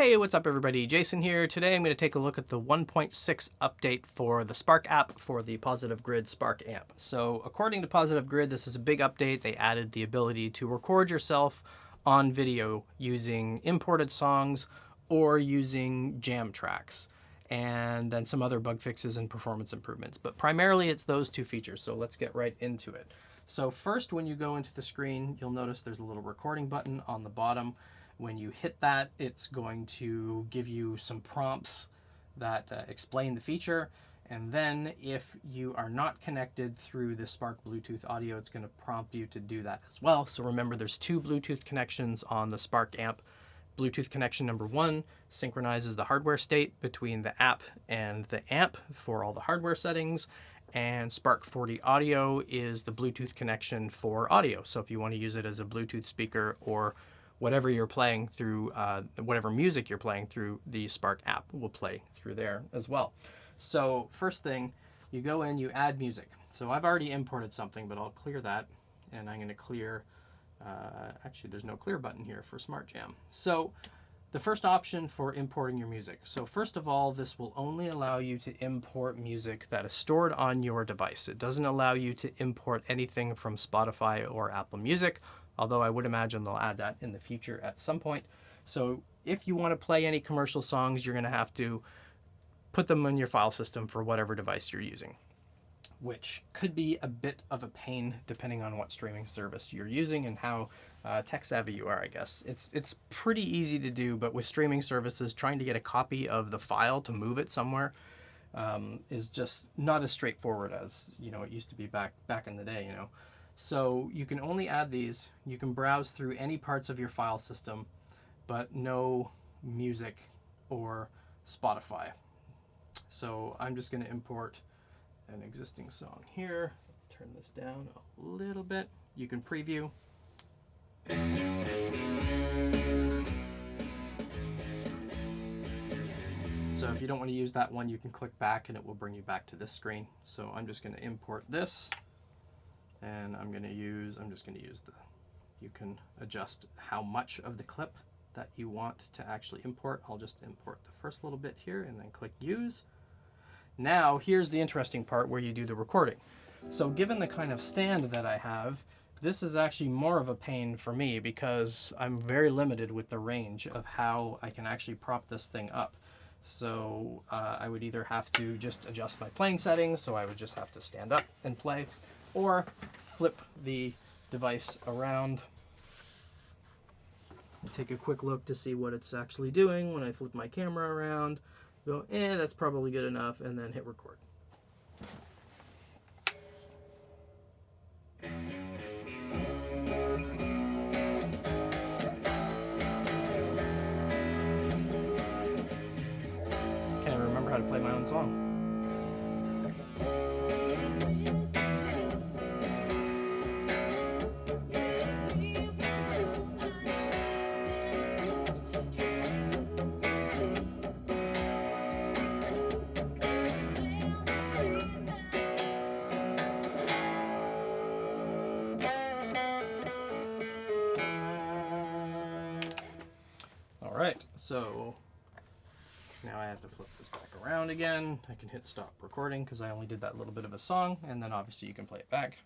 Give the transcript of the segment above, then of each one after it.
Hey, what's up everybody? Jason here. Today I'm going to take a look at the 1.6 update for the Spark app for the Positive Grid Spark amp. So according to Positive Grid, this is a big update. They added the ability to record yourself on video using imported songs or using jam tracks, and then some other bug fixes and performance improvements. But primarily it's those two features, so let's get right into it. So first, when you go into the screen, you'll notice there's a little recording button on the bottom. When you hit that, it's going to give you some prompts that explain the feature. And then if you are not connected through the Spark Bluetooth audio, it's going to prompt you to do that as well. So remember, there's two Bluetooth connections on the Spark amp. Bluetooth connection number 1 synchronizes the hardware state between the app and the amp for all the hardware settings. And Spark 40 audio is the Bluetooth connection for audio. So if you want to use it as a Bluetooth speaker or whatever you're playing through, whatever music you're playing through, the Spark app will play through there as well. So first thing, you go in, you add music. So I've already imported something, but I'll clear that. And I'm going to clear, actually there's no clear button here for Smart Jam. So the first option for importing your music. So first of all, this will only allow you to import music that is stored on your device. It doesn't allow you to import anything from Spotify or Apple Music, although I would imagine they'll add that in the future at some point. So if you want to play any commercial songs, you're going to have to put them in your file system for whatever device you're using, which could be a bit of a pain depending on what streaming service you're using and how tech savvy you are, I guess. It's pretty easy to do, but with streaming services, trying to get a copy of the file to move it somewhere is just not as straightforward as, it used to be back in the day, So you can only add these. You can browse through any parts of your file system, but no music or Spotify. So I'm just going to import an existing song here. Turn this down a little bit. You can preview. So if you don't want to use that one, you can click back and it will bring you back to this screen. So I'm just going to import this. And I'm just going to use you can adjust how much of the clip that you want to actually import. I'll just import the first little bit here and then click use. Now here's the interesting part where you do the recording. So given the kind of stand that I have, this is actually more of a pain for me because I'm very limited with the range of how I can actually prop this thing up. So I would either have to just adjust my playing settings, so I would just have to stand up and play, or flip the device around. Take a quick look to see what it's actually doing when I flip my camera around. Go, that's probably good enough, and then hit record. Can't even remember how to play my own song. Alright, so now I have to flip this back around again. I can hit stop recording because I only did that little bit of a song, and then obviously you can play it back.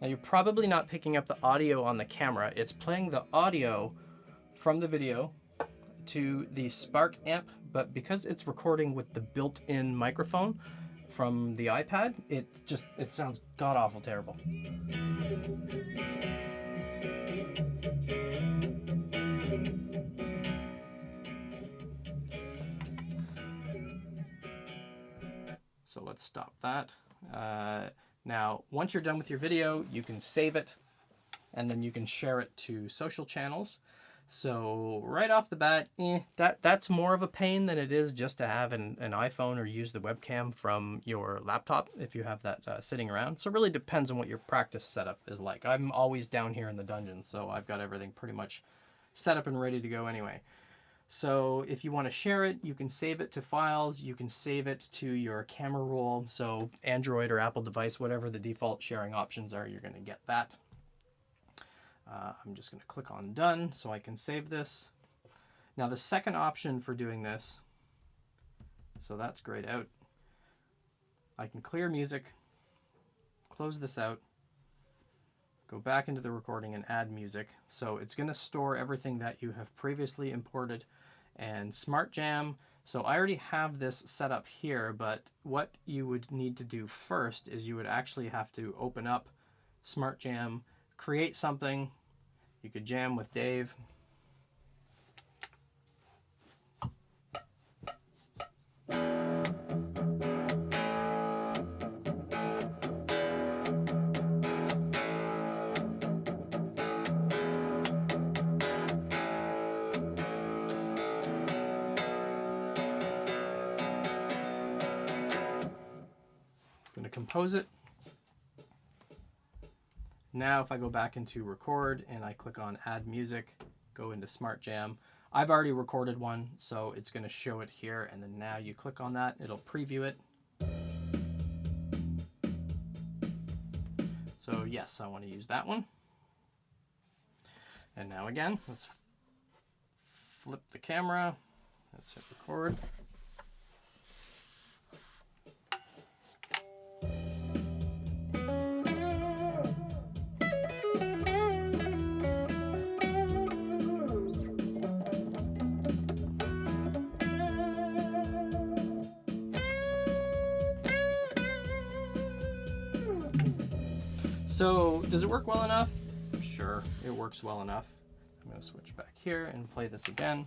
Now you're probably not picking up the audio on the camera. It's playing the audio from the video to the Spark amp, but because it's recording with the built-in microphone from the iPad, it sounds god-awful terrible. So let's stop that. Now, once you're done with your video, you can save it, and then you can share it to social channels. So right off the bat, that's more of a pain than it is just to have an iPhone or use the webcam from your laptop if you have that sitting around. So it really depends on what your practice setup is like. I'm always down here in the dungeon, so I've got everything pretty much set up and ready to go anyway. So if you want to share it, you can save it to files, you can save it to your camera roll. So Android or Apple device, whatever the default sharing options are, you're going to get that. I'm just going to click on done so I can save this. Now the second option for doing this, so that's grayed out. I can clear music, close this out, go back into the recording and add music. So it's going to store everything that you have previously imported. And Smart Jam, so I already have this set up here, but what you would need to do first is you would actually have to open up Smart Jam, create something. You could jam with Dave. Going to compose it. Now if I go back into record and I click on add music, go into Smart Jam, I've already recorded one, so it's going to show it here, and then now you click on that, it'll preview it. So yes, I want to use that one. And now again, let's flip the camera, let's hit record. So does it work well enough? Sure, it works well enough. I'm going to switch back here and play this again.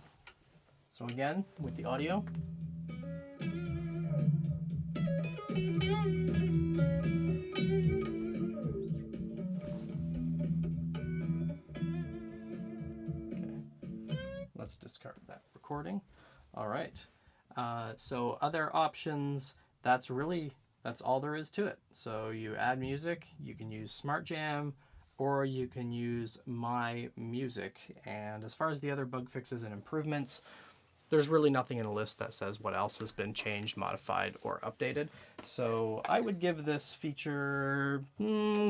So again, with the audio. Okay, let's discard that recording. All right, so other options, that's all there is to it. So you add music, you can use Smart Jam, or you can use My Music. And as far as the other bug fixes and improvements, there's really nothing in a list that says what else has been changed, modified, or updated. So I would give this feature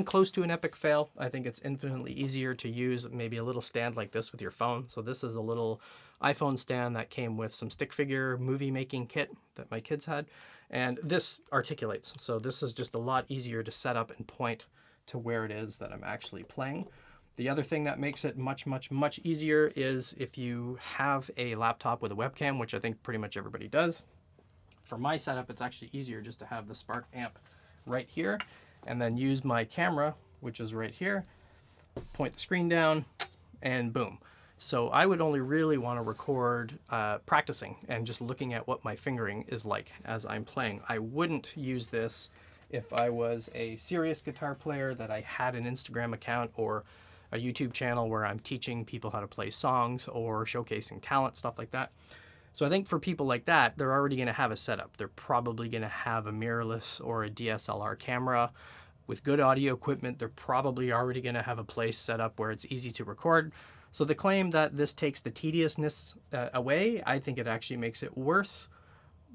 close to an epic fail. I think it's infinitely easier to use maybe a little stand like this with your phone. So this is a little iPhone stand that came with some stick figure movie making kit that my kids had. And this articulates. So this is just a lot easier to set up and point to where it is that I'm actually playing. The other thing that makes it much, much, much easier is if you have a laptop with a webcam, which I think pretty much everybody does. For my setup, it's actually easier just to have the Spark amp right here and then use my camera, which is right here, point the screen down, and boom. So I would only really want to record practicing and just looking at what my fingering is like as I'm playing. I wouldn't use this if I was a serious guitar player that I had an Instagram account or a YouTube channel where I'm teaching people how to play songs or showcasing talent, stuff like that. So I think for people like that, they're already going to have a setup. They're probably going to have a mirrorless or a DSLR camera with good audio equipment. They're probably already going to have a place set up where it's easy to record. So the claim that this takes the tediousness away, I think it actually makes it worse.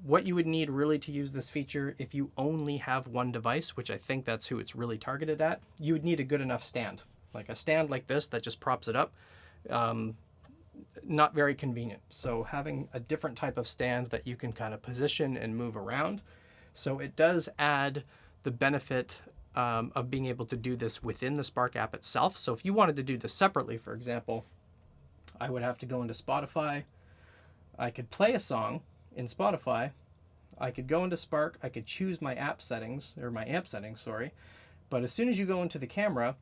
What you would need really to use this feature, if you only have one device, which I think that's who it's really targeted at, you would need a good enough stand. Like a stand like this that just props it up, not very convenient. So having a different type of stand that you can kind of position and move around. So it does add the benefit of being able to do this within the Spark app itself. So if you wanted to do this separately, for example, I would have to go into Spotify. I could play a song in Spotify. I could go into Spark. I could choose my app settings, or my amp settings, sorry. But as soon as you go into the camera,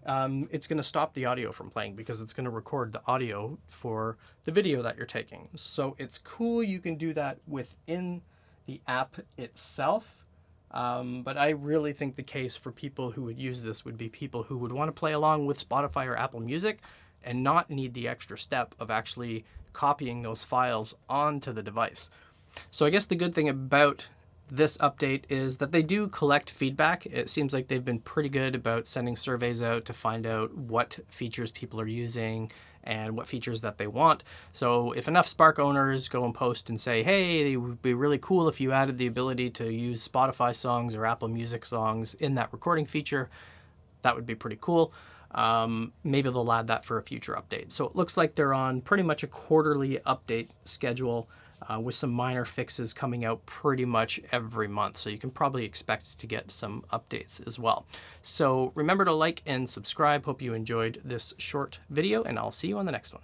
it's going to stop the audio from playing because it's going to record the audio for the video that you're taking. So it's cool you can do that within the app itself. But I really think the case for people who would use this would be people who would want to play along with Spotify or Apple Music and not need the extra step of actually copying those files onto the device. So I guess the good thing about this update is that they do collect feedback. It seems like they've been pretty good about sending surveys out to find out what features people are using and what features that they want. So if enough Spark owners go and post and say, hey, it would be really cool if you added the ability to use Spotify songs or Apple Music songs in that recording feature, that would be pretty cool. maybe they'll add that for a future update. So it looks like they're on pretty much a quarterly update schedule, with some minor fixes coming out pretty much every month. So you can probably expect to get some updates as well. So remember to like and subscribe. Hope you enjoyed this short video, and I'll see you on the next one.